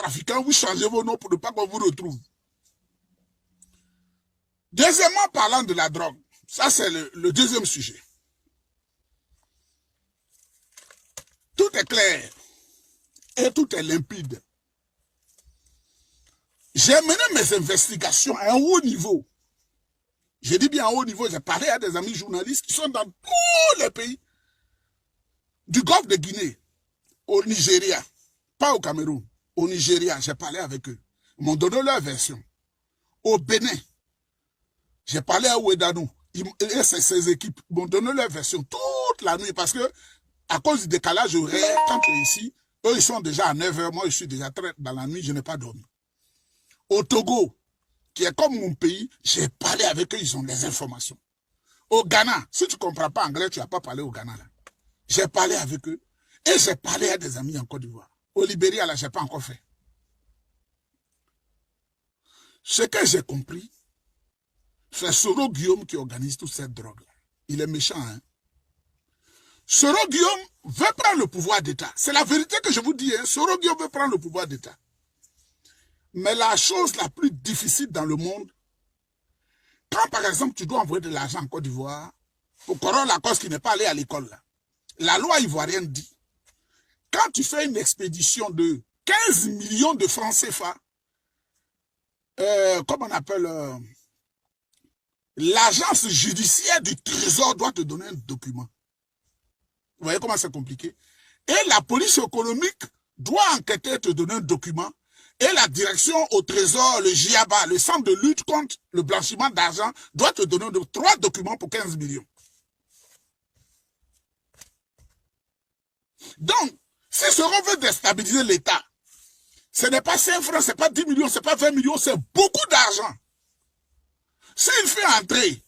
trafiquants, vous changez vos noms pour ne pas qu'on vous retrouve. Deuxièmement, parlant de la drogue, ça c'est le deuxième sujet. Tout est clair et tout est limpide. J'ai mené mes investigations à un haut niveau. Je dis bien à un haut niveau, j'ai parlé à des amis journalistes qui sont dans tous les pays du Golfe de Guinée, au Nigeria, pas au Cameroun, au Nigeria, j'ai parlé avec eux. Ils m'ont donné leur version. Au Bénin, j'ai parlé à Ouedanou, et ses équipes m'ont donné leur version toute la nuit parce que à cause du décalage horaire, quand tu es ici, eux ils sont déjà à 9 h, moi je suis déjà très dans la nuit, je n'ai pas dormi. Au Togo, qui est comme mon pays, j'ai parlé avec eux, ils ont des informations. Au Ghana, si tu ne comprends pas anglais, tu n'as pas parlé au Ghana là. J'ai parlé avec eux et j'ai parlé à des amis en Côte d'Ivoire. Au Libéria, là, je n'ai pas encore fait. Ce que j'ai compris, c'est Soro Guillaume qui organise toute cette drogue-là. Il est méchant, hein. Soro Guillaume veut prendre le pouvoir d'État. C'est la vérité que je vous dis, hein. Soro Guillaume veut prendre le pouvoir d'État. Mais la chose la plus difficile dans le monde, quand par exemple tu dois envoyer de l'argent en Côte d'Ivoire, pour Corolla Lacoste qui n'est pas allé à l'école là, la loi ivoirienne dit, quand tu fais une expédition de 15 millions de francs CFA, comment on appelle, l'agence judiciaire du Trésor doit te donner un document. Vous voyez comment c'est compliqué? Et la police économique doit enquêter, te donner un document. Et la direction au Trésor, le GIABA, le centre de lutte contre le blanchiment d'argent, doit te donner 3 documents pour 15 millions. Donc, si Soro veut déstabiliser l'État, ce n'est pas 5 francs, ce n'est pas 10 millions, ce n'est pas 20 millions, c'est beaucoup d'argent. S'il fait entrer,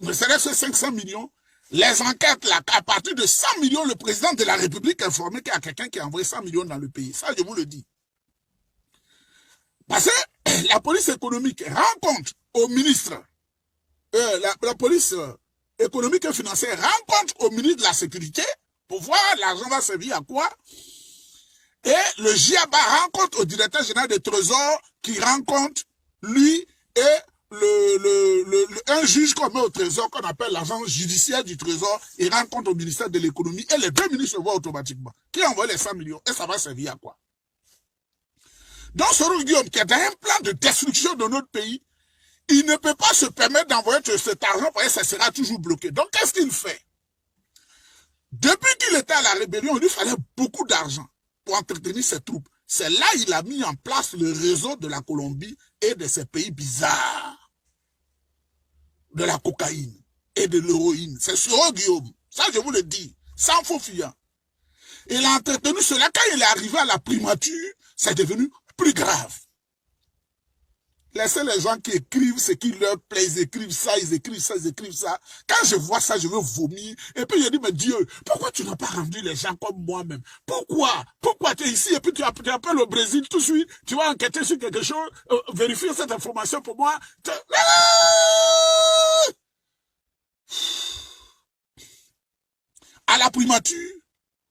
ne serait-ce que 500 millions, les enquêtes, là, à partir de 100 millions, le président de la République est informé qu'il y a quelqu'un qui a envoyé 100 millions dans le pays. Ça, je vous le dis. Parce que la police économique rend compte au ministre, la police économique et financière rend compte au ministre de la Sécurité pour voir l'argent va servir à quoi. Et le GIABA rend compte au directeur général des Trésors qui rend compte, lui, et un juge qu'on met au Trésor, qu'on appelle l'agence judiciaire du Trésor, il rend compte au ministère de l'économie et les deux ministres se voient automatiquement. Qui a envoyé les 100 millions et ça va servir à quoi? Donc, Soro Guillaume, qui est dans un plan de destruction de notre pays, il ne peut pas se permettre d'envoyer cet argent parce que ça sera toujours bloqué. Donc, qu'est-ce qu'il fait? Depuis qu'il était à la rébellion, il lui fallait beaucoup d'argent pour entretenir ses troupes. C'est là qu'il a mis en place le réseau de la Colombie et de ces pays bizarres. De la cocaïne et de l'héroïne. C'est Soro Guillaume. Ça, je vous le dis, sans faux fuyant. Il a entretenu cela. Quand il est arrivé à la primature, c'est devenu plus grave. Laissez les gens qui écrivent ce qui leur plaît, ils écrivent ça, ils écrivent ça, ils écrivent ça. Quand je vois ça, je veux vomir. Et puis je dis, mais Dieu, pourquoi tu n'as pas rendu les gens comme moi-même? Pourquoi? Pourquoi tu es ici et puis tu appelles au Brésil tout de suite, tu vas enquêter sur quelque chose, vérifier cette information pour moi. À la primature,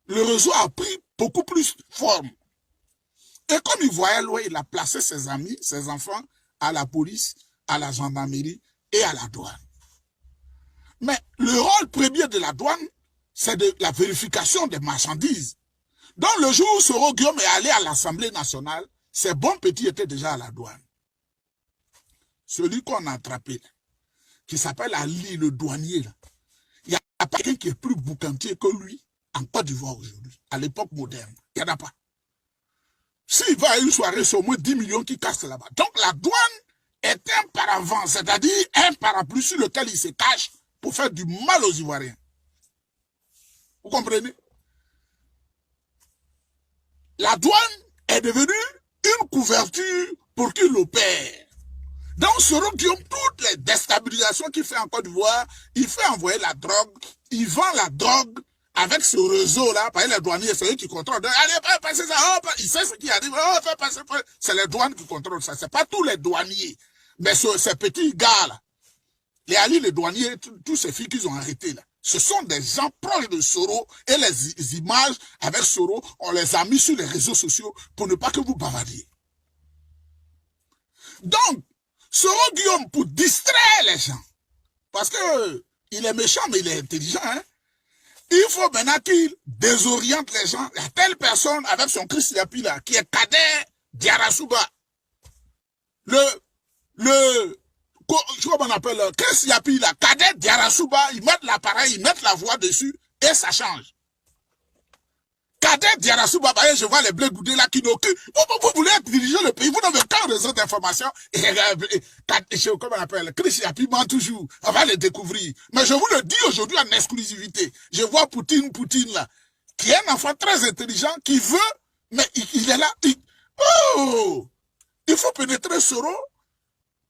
le réseau a pris beaucoup plus forme. Et comme il voyait loin, il a placé ses amis, ses enfants, à la police, à la gendarmerie et à la douane. Mais le rôle premier de la douane, c'est de la vérification des marchandises. Donc le jour où Soro Guillaume est allé à l'Assemblée nationale, ses bons petits étaient déjà à la douane. Celui qu'on a attrapé, qui s'appelle Ali, le douanier, là, il n'y a pas quelqu'un qui est plus boucantier que lui en Côte d'Ivoire aujourd'hui, à l'époque moderne. Il n'y en a pas. S'il va à une soirée, c'est au moins 10 millions qui cassent là-bas. Donc la douane est un paravent, c'est-à-dire un parapluie sur lequel il se cache pour faire du mal aux Ivoiriens. Vous comprenez? La douane est devenue une couverture pour qu'il opère. Donc Soro Guillaume, toutes les déstabilisations qu'il fait en Côte d'Ivoire, il fait envoyer la drogue, il vend la drogue, avec ce réseau-là, par les douaniers, c'est eux qui contrôlent. Allez, passez ça, oh, il sait ce qui arrive, oh, fais passer. C'est les douanes qui contrôlent ça. C'est pas tous les douaniers. Mais ces petits gars-là, les Ali, les douaniers, tous ces filles qu'ils ont arrêtés là, Ce sont des gens proches de Soro et les images avec Soro, on les a mis sur les réseaux sociaux pour ne pas que vous bavardiez. Donc, Soro Guillaume, pour distraire les gens, parce que il est méchant mais il est intelligent, hein? Il faut maintenant qu'il désoriente les gens. Il y a telle personne avec son Chris Yapi là, qui est Kader Diarasuba. Comment on appelle Chris Yapi là, Kader Diarasuba, ils mettent l'appareil, ils mettent la voix dessus et ça change. Kader Diarasuba, je vois les blés goudés là qui n'occupent. Vous voulez diriger le pays, vous n'avez qu'un réseau d'informations. Comment on appelle Chris Yapi ment toujours. On va le découvrir. Mais je vous le dis aujourd'hui en exclusivité. Je vois Poutine là, qui est un enfant très intelligent, qui veut, mais il est là. Il faut pénétrer Soro.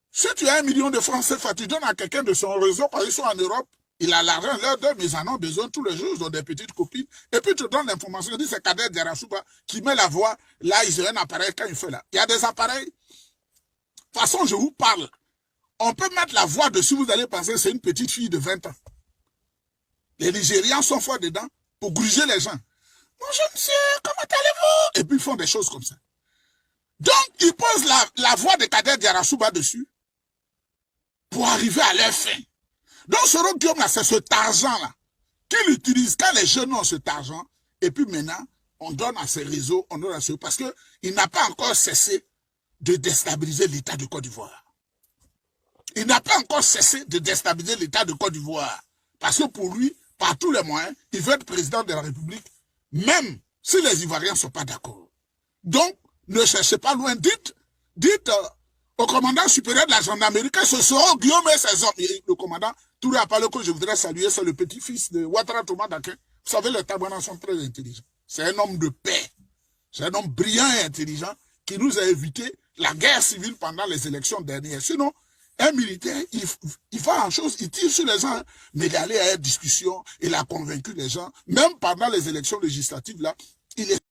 Si tu as 1 million de francs CFA, tu donnes à quelqu'un de son réseau, parce qu'ils sont en Europe, il a l'argent, leur donne, mais ils en ont besoin tous les jours, ils ont des petites copines, et puis tu donnes l'information, il dit c'est Kader Diarasuba qui met la voix, là, ils ont un appareil quand il fait là. Il y a des appareils, de toute façon, je vous parle, on peut mettre la voix dessus, vous allez penser que c'est une petite fille de 20 ans. Les Nigérians sont forts dedans pour gruger les gens. Bonjour monsieur, comment allez-vous? Et puis ils font des choses comme ça. Donc, ils posent la voix de Kader Diarasuba dessus pour arriver à leur fin. Donc, Soro Guillaume, c'est cet argent-là qu'il utilise quand les jeunes ont cet argent. Et puis maintenant, on donne à ces réseaux, on donne à ces... Parce qu'il n'a pas encore cessé de déstabiliser l'État de Côte d'Ivoire. Il n'a pas encore cessé de déstabiliser l'État de Côte d'Ivoire. Parce que pour lui, par tous les moyens, il veut être président de la République, même si les Ivoiriens ne sont pas d'accord. Donc, ne cherchez pas loin. Dites au commandant supérieur de la gendarmerie que ce Soro Guillaume et ses hommes. Et le commandant Touré Apalo que je voudrais saluer, c'est le petit-fils de Ouattara Thomas Dakin. Vous savez, les Tabanas sont très intelligents. C'est un homme de paix. C'est un homme brillant et intelligent qui nous a évité la guerre civile pendant les élections dernières. Sinon, un militaire, il fait en chose, il tire sur les gens, mais il est allé à une discussion, il a convaincu les gens, même pendant les élections législatives, là, il est